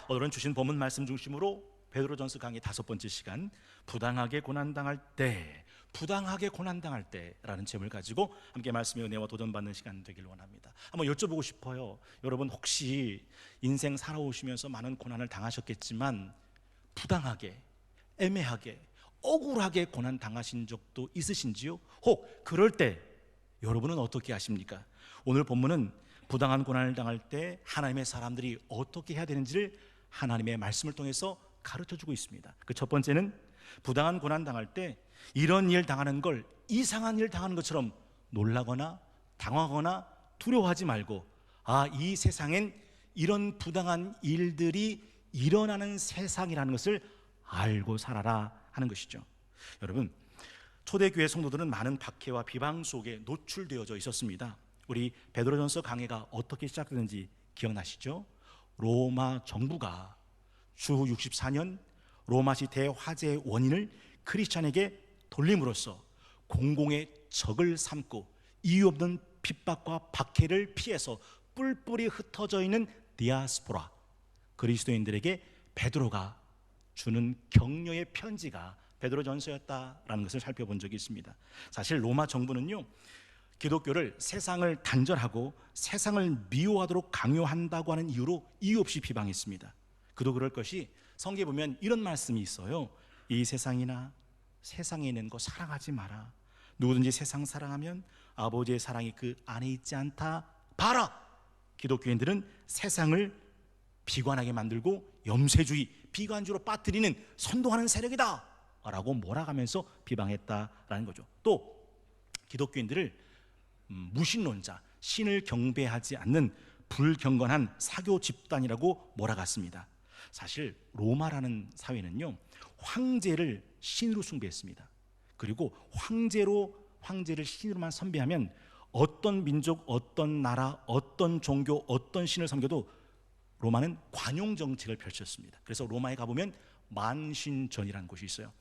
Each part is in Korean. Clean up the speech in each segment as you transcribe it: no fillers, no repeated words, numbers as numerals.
오늘은 주신 본문 말씀 중심으로 베드로전서 강의 5번째 시간, 부당하게 고난당할 때라는 제목을 가지고 함께 말씀의 은혜와 도전받는 시간 되기를 원합니다. 한번 여쭤보고 싶어요. 여러분 혹시 인생 살아오시면서 많은 고난을 당하셨겠지만 부당하게, 애매하게, 억울하게 고난 당하신 적도 있으신지요? 혹 그럴 때 여러분은 어떻게 하십니까? 오늘 본문은 부당한 고난을 당할 때 하나님의 사람들이 어떻게 해야 되는지를 하나님의 말씀을 통해서 가르쳐주고 있습니다. 그 첫 번째는 부당한 고난 당할 때 이런 일 당하는 걸 이상한 일 당하는 것처럼 놀라거나 당황하거나 두려워하지 말고, 이 세상엔 이런 부당한 일들이 일어나는 세상이라는 것을 알고 살아라 하는 것이죠. 여러분, 초대교회 성도들은 많은 박해와 비방 속에 노출되어져 있었습니다. 우리 베드로전서 강해가 어떻게 시작되는지 기억나시죠? 로마 정부가 주후 64년 로마시 대화재의 원인을 크리스찬에게 돌림으로써 공공의 적을 삼고 이유 없는 핍박과 박해를 피해서 뿔뿔이 흩어져 있는 디아스포라 그리스도인들에게 베드로가 주는 격려의 편지가 베드로전서였다라는 것을 살펴본 적이 있습니다. 사실 로마 정부는요, 기독교를 세상을 단절하고 세상을 미워하도록 강요한다고 하는 이유로 이유 없이 비방했습니다. 그도 그럴 것이 성경에 보면 이런 말씀이 있어요. 이 세상이나 세상에 있는 거 사랑하지 마라. 누구든지 세상 사랑하면 아버지의 사랑이 그 안에 있지 않다. 봐라! 기독교인들은 세상을 비관하게 만들고 염세주의, 비관주로 빠뜨리는 선동하는 세력이다 라고 몰아가면서 비방했다라는 거죠. 또 기독교인들을 무신론자, 신을 경배하지 않는 불경건한 사교 집단이라고 몰아갔습니다. 사실 로마라는 사회는요, 황제를 신으로 숭배했습니다. 그리고 황제를 신으로만 선배하면 어떤 민족, 어떤 나라, 어떤 종교, 어떤 신을 섬겨도 로마는 관용 정책을 펼쳤습니다. 그래서 로마에 가보면 만신전이라는 곳이 있어요.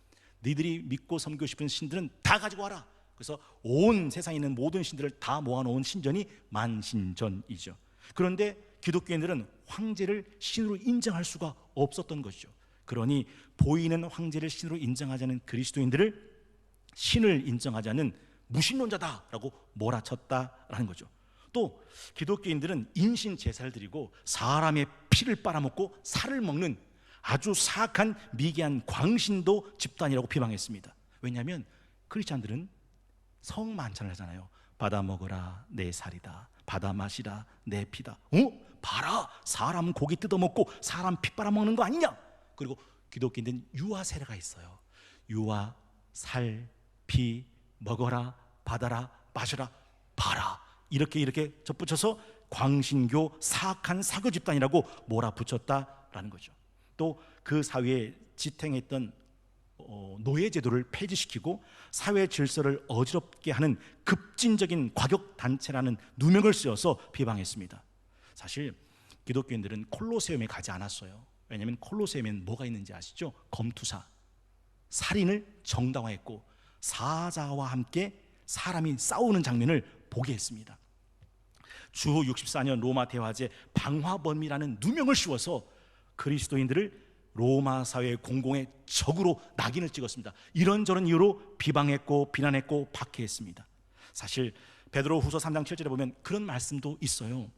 니들이 믿고 섬기고 싶은 신들은 다 가지고 와라. 그래서 온 세상에 있는 모든 신들을 다 모아놓은 신전이 만신전이죠. 그런데 기독교인들은 황제를 신으로 인정할 수가 없었던 것이죠. 그러니 보이는 황제를 신으로 인정하지 않은 그리스도인들을 신을 인정하지 않는 무신론자다라고 몰아쳤다라는 거죠. 또 기독교인들은 인신 제사를 드리고 사람의 피를 빨아먹고 살을 먹는 아주 사악한 미개한 광신도 집단이라고 비방했습니다. 왜냐하면 크리스찬들은 성만찬을 하잖아요. 받아 먹어라 내 살이다, 받아 마시라 내 피다. 봐라, 사람 고기 뜯어먹고 사람 피 빨아먹는 거 아니냐. 그리고 기독교인들은 유아 세례가 있어요. 유아, 살, 피 먹어라, 받아라, 마셔라, 봐라, 이렇게 접붙여서 광신교 사악한 사교 집단이라고 몰아붙였다라는 거죠. 또 그 사회에 지탱했던 노예 제도를 폐지시키고 사회 질서를 어지럽게 하는 급진적인 과격 단체라는 누명을 쓰어서 비방했습니다. 사실 기독교인들은 콜로세움에 가지 않았어요. 왜냐하면 콜로세움에는 뭐가 있는지 아시죠? 검투사, 살인을 정당화했고 사자와 함께 사람이 싸우는 장면을 보게 했습니다. 주후 64년 로마 대화제 방화범이라는 누명을 씌워서 그리스도인들을 로마 사회의 공공의 적으로 낙인을 찍었습니다. 이런저런 이유로 비방했고 비난했고 박해했습니다. 사실 베드로 후서 3장 7절에 보면 그런 말씀도 있어요.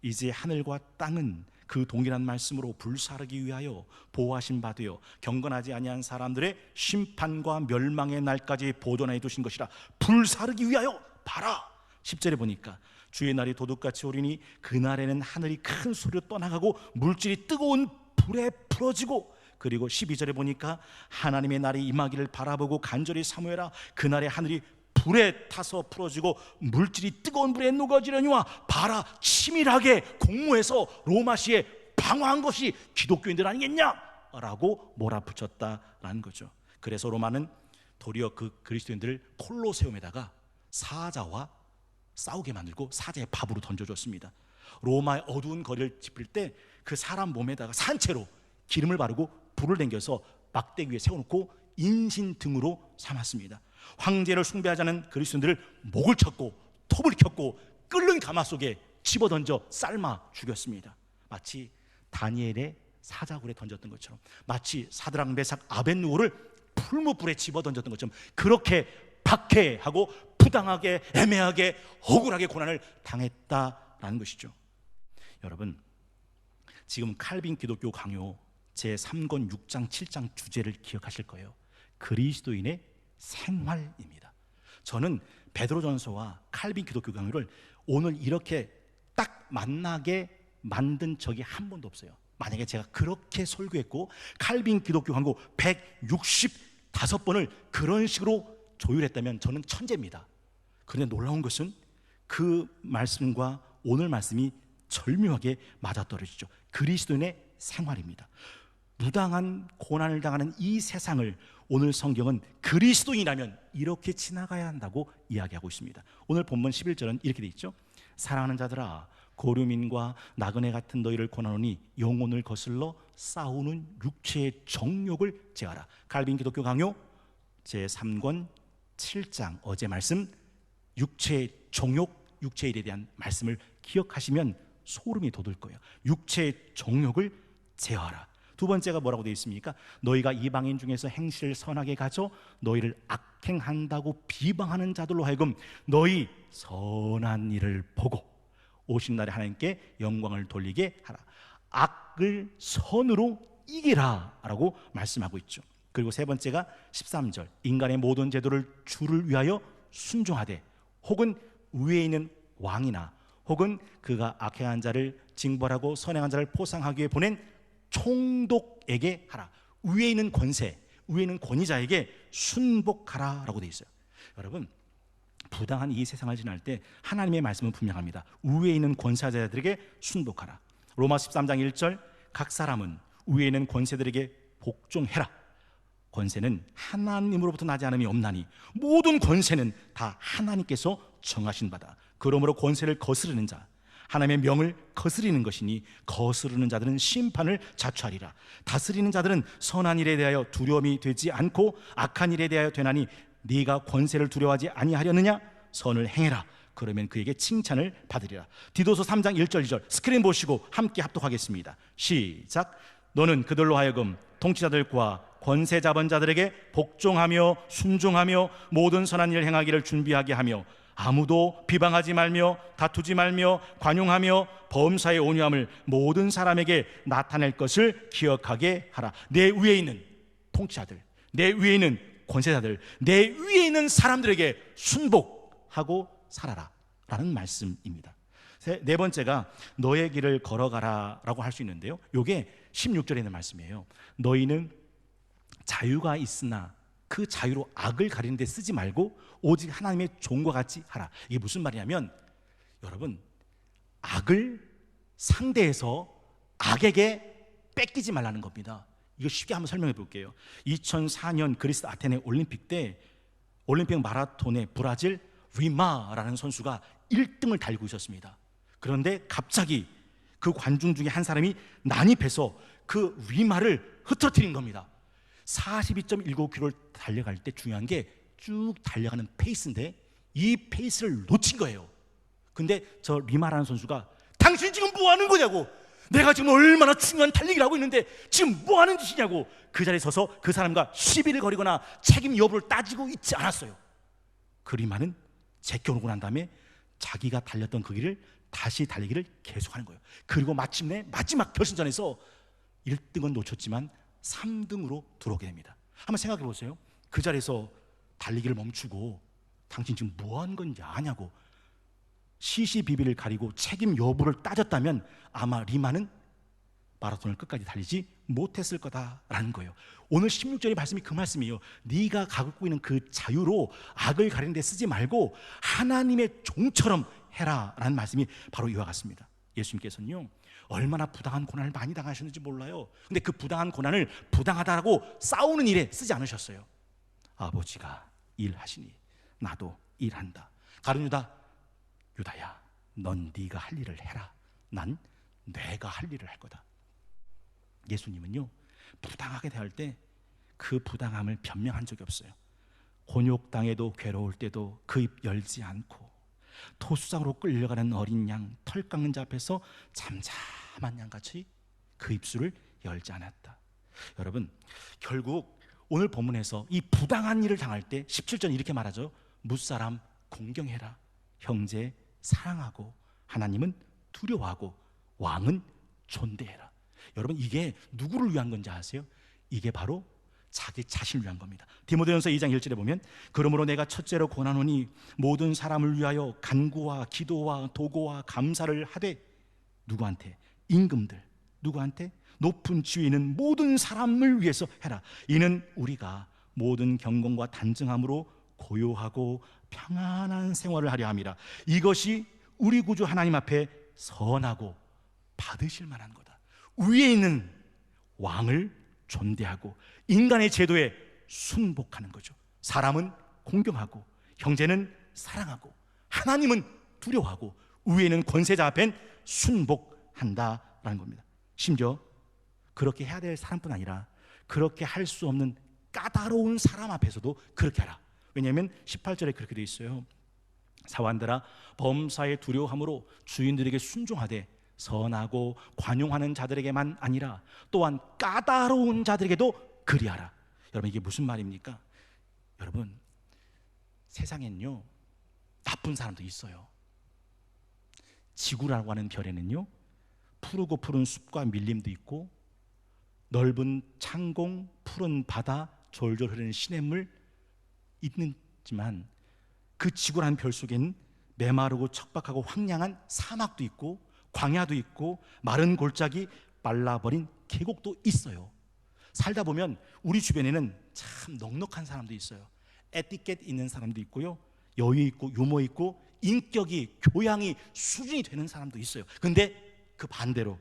이제 하늘과 땅은 그 동일한 말씀으로 불사르기 위하여 보호하신 바 되어 경건하지 아니한 사람들의 심판과 멸망의 날까지 보존해 두신 것이라. 불사르기 위하여 봐라. 10절에 보니까 주의 날이 도둑같이 오리니 그날에는 하늘이 큰 소리로 떠나가고 물질이 뜨거운 불에 풀어지고, 그리고 12절에 보니까 하나님의 날이 임하기를 바라보고 간절히 사모해라. 그날에 하늘이 불에 타서 풀어지고 물질이 뜨거운 불에 녹아지려니와 봐라, 치밀하게 공모해서 로마시에 방어한 것이 기독교인들 아니겠냐 라고 몰아붙였다라는 거죠. 그래서 로마는 도리어 그 그리스도인들을 콜로세움에다가 사자와 싸우게 만들고 사자의 밥으로 던져줬습니다. 로마의 어두운 거리를 짚을 때 그 사람 몸에다가 산채로 기름을 바르고 불을 당겨서 막대기 위에 세워놓고 인신 등으로 삼았습니다. 황제를 숭배하자는 그리스도인들을 목을 쳤고 톱을 켰고 끓는 가마 속에 집어던져 삶아 죽였습니다. 마치 다니엘의 사자굴에 던졌던 것처럼, 마치 사드락 메삭 아벳느고를 풀무불에 집어 던졌던 것처럼 그렇게 박해하고 부당하게 애매하게 억울하게 고난을 당했다라는 것이죠. 여러분, 지금 칼빈 기독교 강요 제3권 6장 7장 주제를 기억하실 거예요. 그리스도인의 생활입니다. 저는 베드로전서와 칼빈 기독교 강요를 오늘 이렇게 딱 만나게 만든 적이 한 번도 없어요. 만약에 제가 그렇게 설교했고 칼빈 기독교 강요 165번을 그런 식으로 조율했다면 저는 천재입니다. 그런데 놀라운 것은 그 말씀과 오늘 말씀이 절묘하게 맞아떨어지죠. 그리스도인의 생활입니다. 무당한 고난을 당하는 이 세상을 오늘 성경은 그리스도인이라면 이렇게 지나가야 한다고 이야기하고 있습니다. 오늘 본문 11절은 이렇게 돼 있죠. 사랑하는 자들아, 고류민과 나그네 같은 너희를 권하노니 영혼을 거슬러 싸우는 육체의 정욕을 제하라. 칼빈 기독교 강요 제3권 7장 어제 말씀 육체의 정욕, 육체의 일에 대한 말씀을 기억하시면 소름이 돋을 거예요. 육체의 정욕을 제하라. 두 번째가 뭐라고 되어 있습니까? 너희가 이방인 중에서 행실을 선하게 가져 너희를 악행한다고 비방하는 자들로 하여금 너희 선한 일을 보고 오신 날에 하나님께 영광을 돌리게 하라. 악을 선으로 이기라 라고 말씀하고 있죠. 그리고 세 번째가 13절 인간의 모든 제도를 주를 위하여 순종하되 혹은 위에 있는 왕이나 혹은 그가 악행한 자를 징벌하고 선행한 자를 포상하기 위해 보낸 총독에게 하라. 위에 있는 권세, 위에 있는 권위자에게 순복하라 라고 되어 있어요. 여러분, 부당한 이 세상을 지날 때 하나님의 말씀은 분명합니다. 위에 있는 권세자들에게 순복하라. 로마 13장 1절 각 사람은 위에 있는 권세들에게 복종해라. 권세는 하나님으로부터 나지 않음이 없나니 모든 권세는 다 하나님께서 정하신 바다. 그러므로 권세를 거스르는 자 하나님의 명을 거스리는 것이니 거스르는 자들은 심판을 자초하리라. 다스리는 자들은 선한 일에 대하여 두려움이 되지 않고 악한 일에 대하여 되나니 네가 권세를 두려워하지 아니하려느냐? 선을 행해라. 그러면 그에게 칭찬을 받으리라. 디도서 3장 1절 2절 스크린 보시고 함께 합독하겠습니다. 시작. 너는 그들로 하여금 통치자들과 권세 잡은 자들에게 복종하며 순종하며 모든 선한 일을 행하기를 준비하게 하며 아무도 비방하지 말며 다투지 말며 관용하며 범사의 온유함을 모든 사람에게 나타낼 것을 기억하게 하라. 내 위에 있는 통치자들, 내 위에 있는 권세자들, 내 위에 있는 사람들에게 순복하고 살아라 라는 말씀입니다. 네 번째가 너의 길을 걸어가라 라고 할 수 있는데요, 이게 16절에 있는 말씀이에요. 너희는 자유가 있으나 그 자유로 악을 가리는 데 쓰지 말고 오직 하나님의 종과 같이 하라. 이게 무슨 말이냐면, 여러분, 악을 상대해서 악에게 뺏기지 말라는 겁니다. 이거 쉽게 한번 설명해 볼게요. 2004년 그리스 아테네 올림픽 때 올림픽 마라톤에 브라질 리마라는 선수가 1등을 달리고 있었습니다. 그런데 갑자기 그 관중 중에 한 사람이 난입해서 그 리마를 흐트러뜨린 겁니다. 42.19km를 달려갈 때 중요한 게 쭉 달려가는 페이스인데 이 페이스를 놓친 거예요. 근데 저 리마라는 선수가 당신 지금 뭐 하는 거냐고, 내가 지금 얼마나 중요한 달리기를 하고 있는데 지금 뭐 하는 짓이냐고 그 자리에 서서 그 사람과 시비를 거리거나 책임 여부를 따지고 있지 않았어요. 그 리마는 제껴놓고 난 다음에 자기가 달렸던 그 길을 다시 달리기를 계속하는 거예요. 그리고 마침내 마지막 결승전에서 1등은 놓쳤지만 3등으로 들어오게 됩니다. 한번 생각해 보세요. 그 자리에서 달리기를 멈추고 당신 지금 뭐 하는 건지 아냐고 시시비비를 가리고 책임 여부를 따졌다면 아마 리마는 마라톤을 끝까지 달리지 못했을 거다라는 거예요. 오늘 16절의 말씀이 그 말씀이에요. 네가 갖고 있는 그 자유로 악을 가리는 데 쓰지 말고 하나님의 종처럼 해라라는 말씀이 바로 이와 같습니다. 예수님께서는요, 얼마나 부당한 고난을 많이 당하셨는지 몰라요. 근데 그 부당한 고난을 부당하다라고 싸우는 일에 쓰지 않으셨어요. 아버지가 일하시니 나도 일한다. 가룟 유다, 유다야, 넌 네가 할 일을 해라. 난 내가 할 일을 할 거다. 예수님은요, 부당하게 대할 때 그 부당함을 변명한 적이 없어요. 곤욕당해도 괴로울 때도 그 입 열지 않고 토수장으로 끌려가는 어린 양, 털 깎는 자 앞에서 잠잠한 양같이 그 입술을 열지 않았다. 여러분, 결국 오늘 본문에서 이 부당한 일을 당할 때 17절 이렇게 말하죠. 무사람 공경해라. 형제 사랑하고 하나님은 두려워하고 왕은 존대해라. 여러분, 이게 누구를 위한 건지 아세요? 이게 바로 자기 자신을 위한 겁니다. 디모데전서 2장 1절에 보면 그러므로 내가 첫째로 권하노니 모든 사람을 위하여 간구와 기도와 도고와 감사를 하되 누구한테? 임금들. 누구한테? 높은 지위에 있는 모든 사람을 위해서 해라. 이는 우리가 모든 경건과 단정함으로 고요하고 평안한 생활을 하려 함이라. 이것이 우리 구주 하나님 앞에 선하고 받으실 만한 거다. 위에 있는 왕을 존대하고 인간의 제도에 순복하는 거죠. 사람은 공경하고 형제는 사랑하고 하나님은 두려워하고 위에는 권세자 앞엔 순복한다라는 겁니다. 심지어 그렇게 해야 될 사람뿐 아니라 그렇게 할 수 없는 까다로운 사람 앞에서도 그렇게 하라. 왜냐하면 18절에 그렇게 되어 있어요. 사환들아 범사의 두려움으로 주인들에게 순종하되 선하고 관용하는 자들에게만 아니라 또한 까다로운 자들에게도 그리하라. 여러분, 이게 무슨 말입니까? 여러분, 세상엔요 나쁜 사람도 있어요. 지구라고 하는 별에는요 푸르고 푸른 숲과 밀림도 있고 넓은 창공, 푸른 바다, 졸졸 흐르는 시냇물 있지만 그 지구라는 별 속에는 메마르고 척박하고 황량한 사막도 있고 광야도 있고 마른 골짜기 말라버린 계곡도 있어요. 살다 보면 우리 주변에는 참 넉넉한 사람도 있어요. 에티켓 있는 사람도 있고요, 여유 있고 유머 있고 인격이 교양이 수준이 되는 사람도 있어요. 근데 그 반대로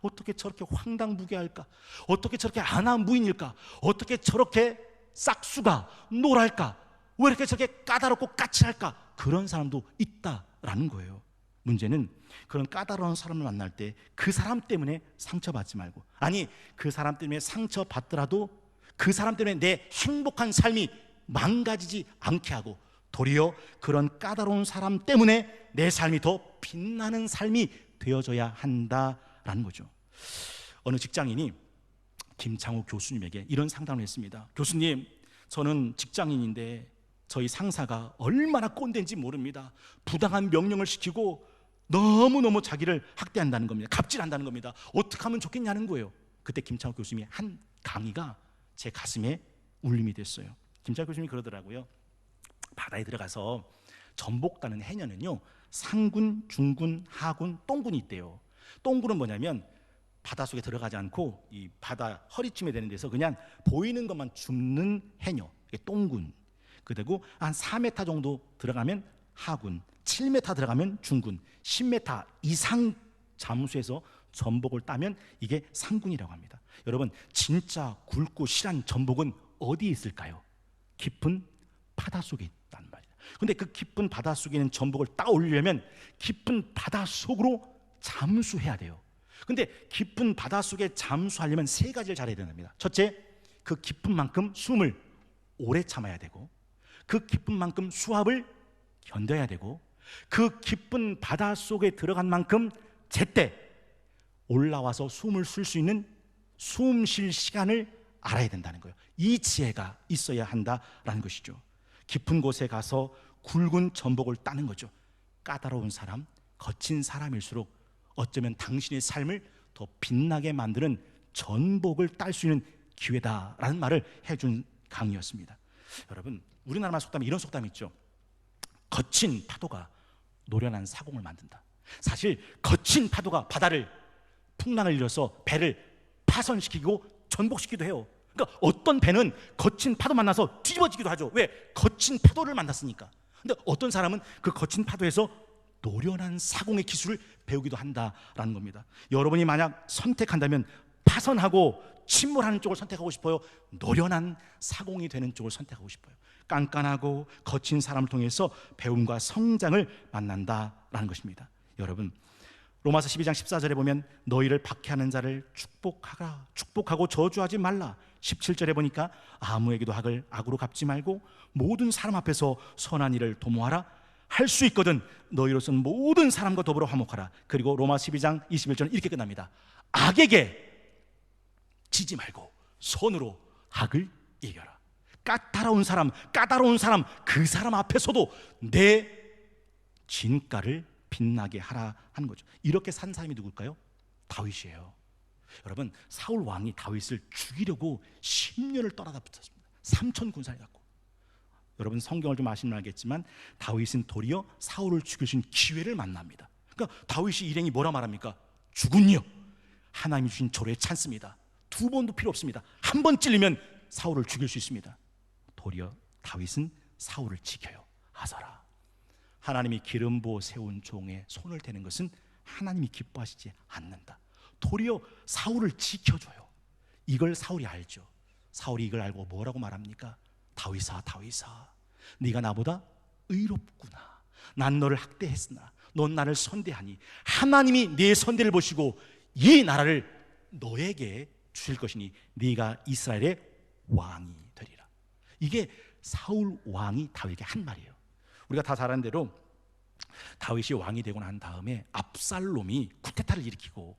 어떻게 저렇게 황당무계할까? 어떻게 저렇게 안하무인일까? 어떻게 저렇게 싹수가 노랄까? 왜 이렇게 저렇게 까다롭고 까칠할까? 그런 사람도 있다라는 거예요. 문제는 그런 까다로운 사람을 만날 때 그 사람 때문에 상처받지 말고, 아니 그 사람 때문에 상처받더라도 그 사람 때문에 내 행복한 삶이 망가지지 않게 하고 도리어 그런 까다로운 사람 때문에 내 삶이 더 빛나는 삶이 되어져야 한다라는 거죠. 어느 직장인이 김창호 교수님에게 이런 상담을 했습니다. 교수님, 저는 직장인인데 저희 상사가 얼마나 꼰대인지 모릅니다. 부당한 명령을 시키고 너무너무 자기를 학대한다는 겁니다. 갑질한다는 겁니다. 어떻게 하면 좋겠냐는 거예요. 그때 김창호 교수님의 한 강의가 제 가슴에 울림이 됐어요. 김창호 교수님이 그러더라고요. 바다에 들어가서 전복 따는 해녀는요 상군, 중군, 하군, 똥군이 있대요. 똥군은 뭐냐면 바닷속에 들어가지 않고 이 바다 허리쯤에 되는 데서 그냥 보이는 것만 줍는 해녀, 이게 똥군. 그리고 한 4m 정도 들어가면 하군, 7m 들어가면 중군, 10m 이상 잠수해서 전복을 따면 이게 상군이라고 합니다. 여러분, 진짜 굵고 실한 전복은 어디에 있을까요? 깊은 바다 속에 있단 말이에요. 근데 그 깊은 바다 속에 있는 전복을 따 올리려면 깊은 바다 속으로 잠수해야 돼요. 근데 깊은 바다 속에 잠수하려면 세 가지를 잘해야 됩니다. 첫째, 그 깊은 만큼 숨을 오래 참아야 되고, 그 깊은 만큼 수압을 견뎌야 되고, 그 깊은 바다 속에 들어간 만큼 제때 올라와서 숨을 쉴 수 있는 숨 쉴 시간을 알아야 된다는 거예요. 이 지혜가 있어야 한다라는 것이죠. 깊은 곳에 가서 굵은 전복을 따는 거죠. 까다로운 사람, 거친 사람일수록 어쩌면 당신의 삶을 더 빛나게 만드는 전복을 딸 수 있는 기회다라는 말을 해준 강의였습니다. 여러분, 우리나라만 속담에 이런 속담이 있죠. 거친 파도가 노련한 사공을 만든다. 사실 거친 파도가 바다를 풍랑을 일어서 배를 파손시키고 전복시키기도 해요. 그러니까 어떤 배는 거친 파도 만나서 뒤집어지기도 하죠. 왜? 거친 파도를 만났으니까. 근데 어떤 사람은 그 거친 파도에서 노련한 사공의 기술을 배우기도 한다라는 겁니다. 여러분이 만약 선택한다면 파선하고 침몰하는 쪽을 선택하고 싶어요? 노련한 사공이 되는 쪽을 선택하고 싶어요? 깐깐하고 거친 사람을 통해서 배움과 성장을 만난다라는 것입니다. 여러분, 로마서 12장 14절에 보면 너희를 박해하는 자를 축복하라, 축복하고 저주하지 말라. 17절에 보니까 아무에게도 악을 악으로 갚지 말고 모든 사람 앞에서 선한 일을 도모하라. 할 수 있거든 너희로서는 모든 사람과 더불어 화목하라. 그리고 로마 12장 21절은 이렇게 끝납니다. 악에게 지지 말고 선으로 악을 이겨라. 까다로운 사람 그 사람 앞에서도 내 진가를 빛나게 하라 하는 거죠. 이렇게 산 사람이 누굴까요? 다윗이에요. 여러분, 사울 왕이 다윗을 죽이려고 10년을 떠나다 붙었습니다. 3천 군사를 갖고. 여러분 성경을 좀 아시면 알겠지만 다윗은 도리어 사울을 죽일 수 있는 기회를 만납니다. 그러니까 다윗이 일행이 뭐라 말합니까? 죽은요, 하나님이 주신 조례에 찬습니다. 두 번도 필요 없습니다. 한 번 찔리면 사울을 죽일 수 있습니다. 도리어 다윗은 사울을 지켜요. 아사라, 하나님이 기름 부어 세운 종에 손을 대는 것은 하나님이 기뻐하시지 않는다. 도리어 사울을 지켜줘요. 이걸 사울이 알죠. 사울이 이걸 알고 뭐라고 말합니까? 다윗아, 다윗아, 네가 나보다 의롭구나. 난 너를 학대했으나 넌 나를 선대하니 하나님이 네 선대를 보시고 이 나라를 너에게 주실 것이니 네가 이스라엘의 왕이 되리라. 이게 사울 왕이 다윗에게 한 말이에요. 우리가 다 잘 아는 대로 다윗이 왕이 되고 난 다음에 압살롬이 쿠데타를 일으키고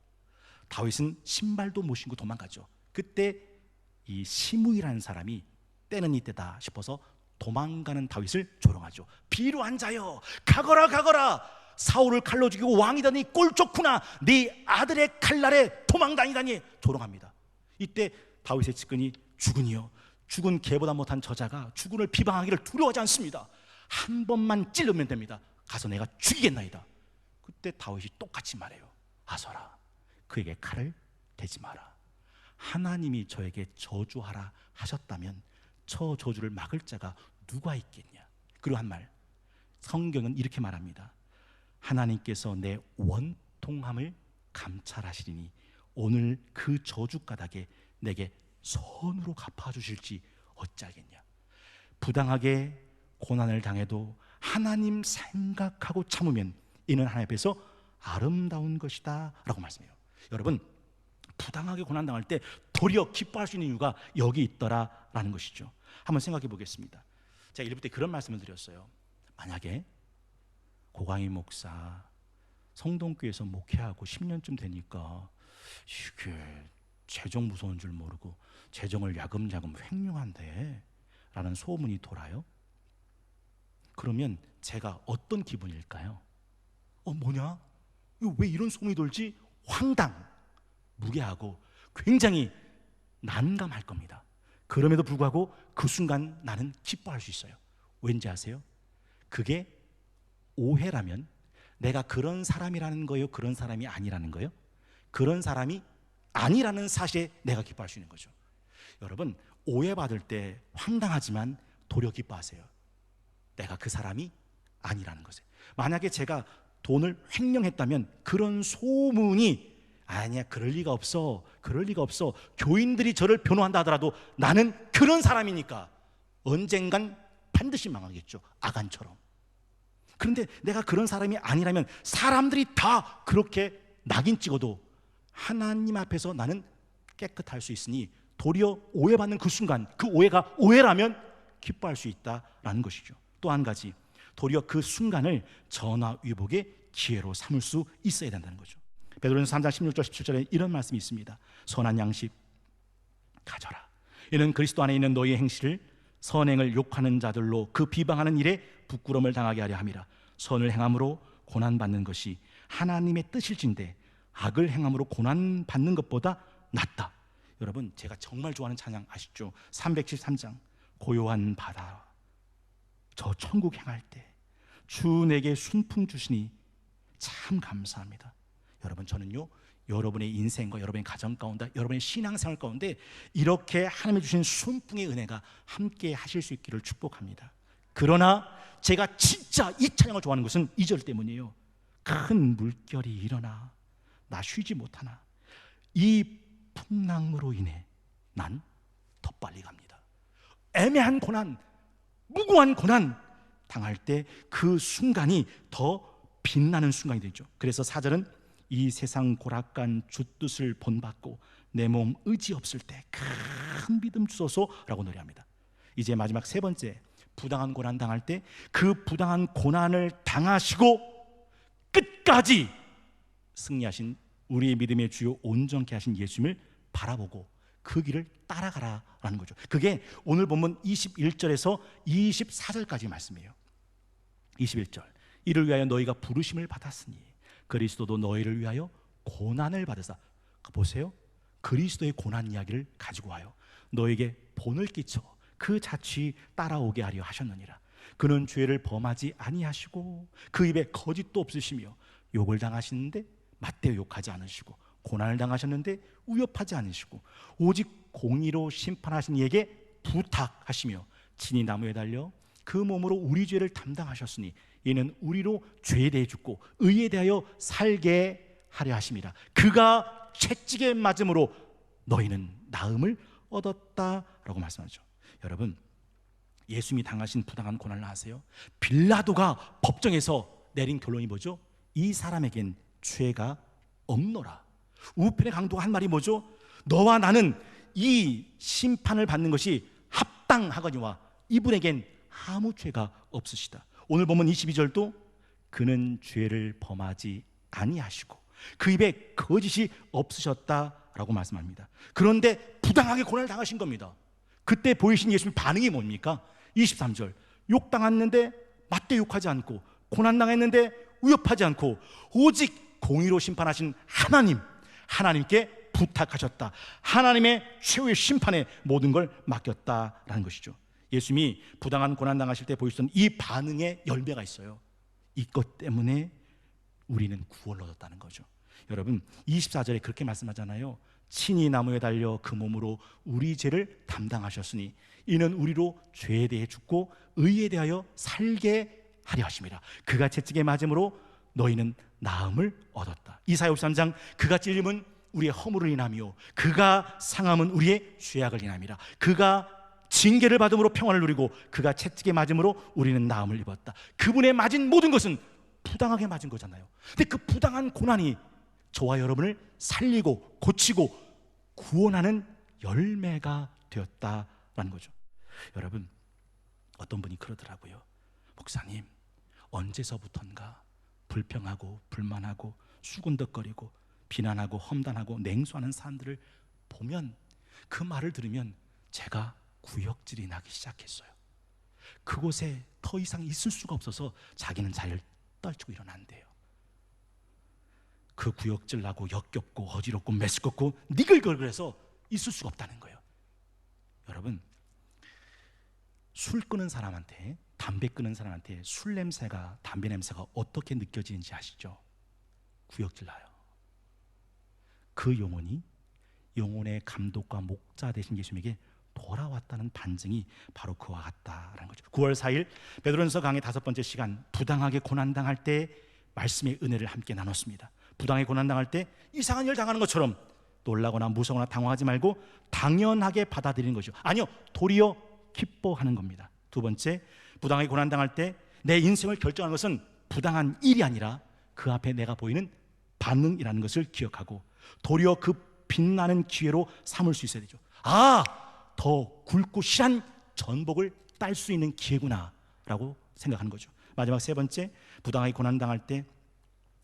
다윗은 신발도 못 신고 도망가죠. 그때 이 시므이라는 사람이 때는 이때다 싶어서 도망가는 다윗을 조롱하죠. 비루한 자여, 가거라 가거라. 사울을 칼로 죽이고 왕이 되니 꼴 좋구나. 네 아들의 칼날에 도망다니다니 조롱합니다. 이때 다윗의 측근이 죽은이요, 죽은 개보다 못한 저자가 죽은을 비방하기를 두려워하지 않습니다. 한 번만 찔르면 됩니다. 가서 내가 죽이겠나이다. 그때 다윗이 똑같이 말해요. 아서라, 그에게 칼을 대지 마라. 하나님이 저에게 저주하라 하셨다면 저 저주를 막을 자가 누가 있겠냐. 그리고 한 말, 성경은 이렇게 말합니다. 하나님께서 내 원통함을 감찰하시리니 오늘 그 저주 가닥에 내게 선으로 갚아주실지 어찌하겠냐. 부당하게 고난을 당해도 하나님 생각하고 참으면 이는 하나님 앞에서 아름다운 것이다 라고 말씀해요. 여러분, 부당하게 고난당할 때 도리어 기뻐할 수 있는 이유가 여기 있더라라는 것이죠. 한번 생각해 보겠습니다. 제가 1부 때 그런 말씀을 드렸어요. 만약에 고강희 목사 성동교에서 목회하고 10년쯤 되니까 이게 재정 무서운 줄 모르고 재정을 야금야금 횡령한대 라는 소문이 돌아요. 그러면 제가 어떤 기분일까요? 뭐냐? 왜 이런 소문이 돌지? 황당, 무게하고 굉장히 난감할 겁니다. 그럼에도 불구하고 그 순간 나는 기뻐할 수 있어요. 왠지 아세요? 그게 오해라면 내가 그런 사람이라는 거예요? 그런 사람이 아니라는 거예요? 그런 사람이 아니라는 사실에 내가 기뻐할 수 있는 거죠. 여러분, 오해받을 때 황당하지만 도리어 기뻐하세요. 내가 그 사람이 아니라는 것에. 만약에 제가 돈을 횡령했다면 그런 소문이 아니야, 그럴 리가 없어, 그럴 리가 없어, 교인들이 저를 변호한다 하더라도 나는 그런 사람이니까 언젠간 반드시 망하겠죠. 아간처럼. 그런데 내가 그런 사람이 아니라면 사람들이 다 그렇게 낙인 찍어도 하나님 앞에서 나는 깨끗할 수 있으니 도리어 오해받는 그 순간, 그 오해가 오해라면 기뻐할 수 있다라는 것이죠. 또 한 가지, 도리어 그 순간을 전화위복의 기회로 삼을 수 있어야 된다는 거죠. 베드로전서 3장 16절 17절에 이런 말씀이 있습니다. 선한 양식 가져라. 이는 그리스도 안에 있는 너희의 행실을 선행을 욕하는 자들로 그 비방하는 일에 부끄러움을 당하게 하려 함이라. 선을 행함으로 고난받는 것이 하나님의 뜻일진데 악을 행함으로 고난받는 것보다 낫다. 여러분, 제가 정말 좋아하는 찬양 아시죠? 313장 고요한 바다 저 천국 행할 때 주 내게 순풍 주시니 참 감사합니다. 여러분, 저는요, 여러분의 인생과 여러분의 가정 가운데, 여러분의 신앙생활 가운데 이렇게 하나님이 주신 순풍의 은혜가 함께 하실 수 있기를 축복합니다. 그러나 제가 진짜 이 찬양을 좋아하는 것은 2절 때문이에요. 큰 물결이 일어나 나 쉬지 못하나 이 풍랑으로 인해 난 더 빨리 갑니다. 애매한 고난, 무고한 고난 당할 때 그 순간이 더 빛나는 순간이 되죠. 그래서 4절은 이 세상 고락간 주 뜻을 본받고 내 몸 의지 없을 때 큰 믿음 주소서라고 노래합니다. 이제 마지막 세 번째, 부당한 고난 당할 때 그 부당한 고난을 당하시고 끝까지 승리하신 우리의 믿음의 주요 온전케 하신 예수님을 바라보고 그 길을 따라가라라는 거죠. 그게 오늘 본문 21절에서 24절까지 말씀이에요. 21절, 이를 위하여 너희가 부르심을 받았으니 그리스도도 너희를 위하여 고난을 받으사. 보세요, 그리스도의 고난 이야기를 가지고 와요. 너에게 본을 끼쳐 그 자취 따라오게 하려 하셨느니라. 그는 죄를 범하지 아니하시고 그 입에 거짓도 없으시며 욕을 당하시는데 맞대어 욕하지 않으시고 고난을 당하셨는데 위협하지 않으시고 오직 공의로 심판하신 이에게 부탁하시며 친히 나무에 달려 그 몸으로 우리 죄를 담당하셨으니 이는 우리로 죄에 대해 죽고 의에 대하여 살게 하려 하심이라. 그가 채찍에 맞음으로 너희는 나음을 얻었다라고 말씀하죠. 여러분, 예수님이 당하신 부당한 고난을 아세요? 빌라도가 법정에서 내린 결론이 뭐죠? 이 사람에겐 죄가 없노라. 우편의 강도가 한 말이 뭐죠? 너와 나는 이 심판을 받는 것이 합당하거니와 이분에겐 아무 죄가 없으시다. 오늘 보면 22절도 그는 죄를 범하지 아니하시고 그 입에 거짓이 없으셨다라고 말씀합니다. 그런데 부당하게 고난을 당하신 겁니다. 그때 보이신 예수님 반응이 뭡니까? 23절, 욕당했는데 맞대 욕하지 않고 고난당했는데 위협하지 않고 오직 공의로 심판하신 하나님께 부탁하셨다. 하나님의 최후의 심판에 모든 걸 맡겼다라는 것이죠. 예수님이 부당한 고난 당하실 때 보이셨던 이 반응의 열매가 있어요. 이것 때문에 우리는 구원을 얻었다는 거죠. 여러분, 24절에 그렇게 말씀하잖아요. 친히 나무에 달려 그 몸으로 우리 죄를 담당하셨으니 이는 우리로 죄에 대해 죽고 의에 대하여 살게 하려 하심이라. 그가 채찍에 맞음으로 너희는 나음을 얻었다. 이사야 53장, 그가 찔림은 우리의 허물을 인하며 그가 상함은 우리의 죄악을 인함이라. 그가 징계를 받음으로 평안을 누리고 그가 채찍에 맞음으로 우리는 나음을 입었다. 그분의 맞은 모든 것은 부당하게 맞은 거잖아요. 근데 그 부당한 고난이 저와 여러분을 살리고 고치고 구원하는 열매가 되었다라는 거죠. 여러분, 어떤 분이 그러더라고요. 목사님, 언제서부턴가 불평하고 불만하고 수군덕거리고 비난하고 험담하고 냉소하는 사람들을 보면, 그 말을 들으면 제가 구역질이 나기 시작했어요. 그곳에 더 이상 있을 수가 없어서 자기는 자리를 떨치고 일어난대요. 그 구역질 나고 역겹고 어지럽고 메스껍고 니글거려서 있을 수가 없다는 거예요. 여러분, 술 끊은 사람한테, 담배 끊은 사람한테 술 냄새가, 담배 냄새가 어떻게 느껴지는지 아시죠? 구역질 나요. 그 영혼이 영혼의 감독과 목자 되신 예수님에게 돌아왔다는 반증이 바로 그와 같다라는 거죠. 9월 4일 베드로전서 강의 5번째 시간, 부당하게 고난당할 때 말씀의 은혜를 함께 나눴습니다. 부당하게 고난당할 때 이상한 일 당하는 것처럼 놀라거나 무서워나 당황하지 말고 당연하게 받아들이는 것이죠. 아니요, 도리어 기뻐하는 겁니다. 두 번째, 부당하게 고난당할 때 내 인생을 결정하는 것은 부당한 일이 아니라 그 앞에 내가 보이는 반응이라는 것을 기억하고 도리어 그 빛나는 기회로 삼을 수 있어야 되죠. 아, 더 굵고 실한 전복을 딸 수 있는 기회구나 라고 생각하는 거죠. 마지막 세 번째, 부당하게 고난당할 때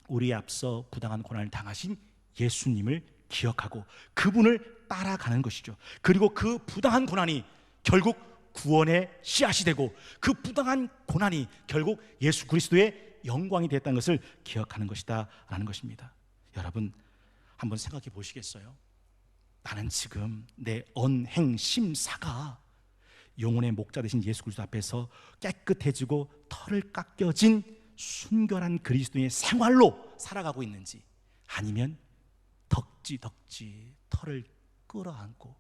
우리에 앞서 부당한 고난을 당하신 예수님을 기억하고 그분을 따라가는 것이죠. 그리고 그 부당한 고난이 결국 구원의 씨앗이 되고 그 부당한 고난이 결국 예수 그리스도의 영광이 됐다는 것을 기억하는 것이다 라는 것입니다. 여러분, 한번 생각해 보시겠어요? 나는 지금 내 언행심사가 영혼의 목자 되신 예수 그리스도 앞에서 깨끗해지고 털을 깎여진 순결한 그리스도의 생활로 살아가고 있는지, 아니면 덕지 털을 끌어안고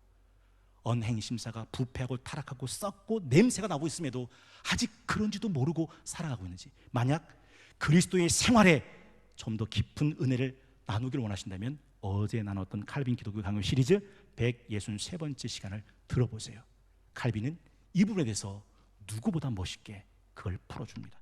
언행심사가 부패하고 타락하고 썩고 냄새가 나고 있음에도 아직 그런지도 모르고 살아가고 있는지, 만약 그리스도의 생활에 좀 더 깊은 은혜를 나누기를 원하신다면 어제 나눴던 칼빈 기독교 강요 시리즈 163번째 시간을 들어보세요. 칼빈은 이 부분에 대해서 누구보다 멋있게 그걸 풀어줍니다.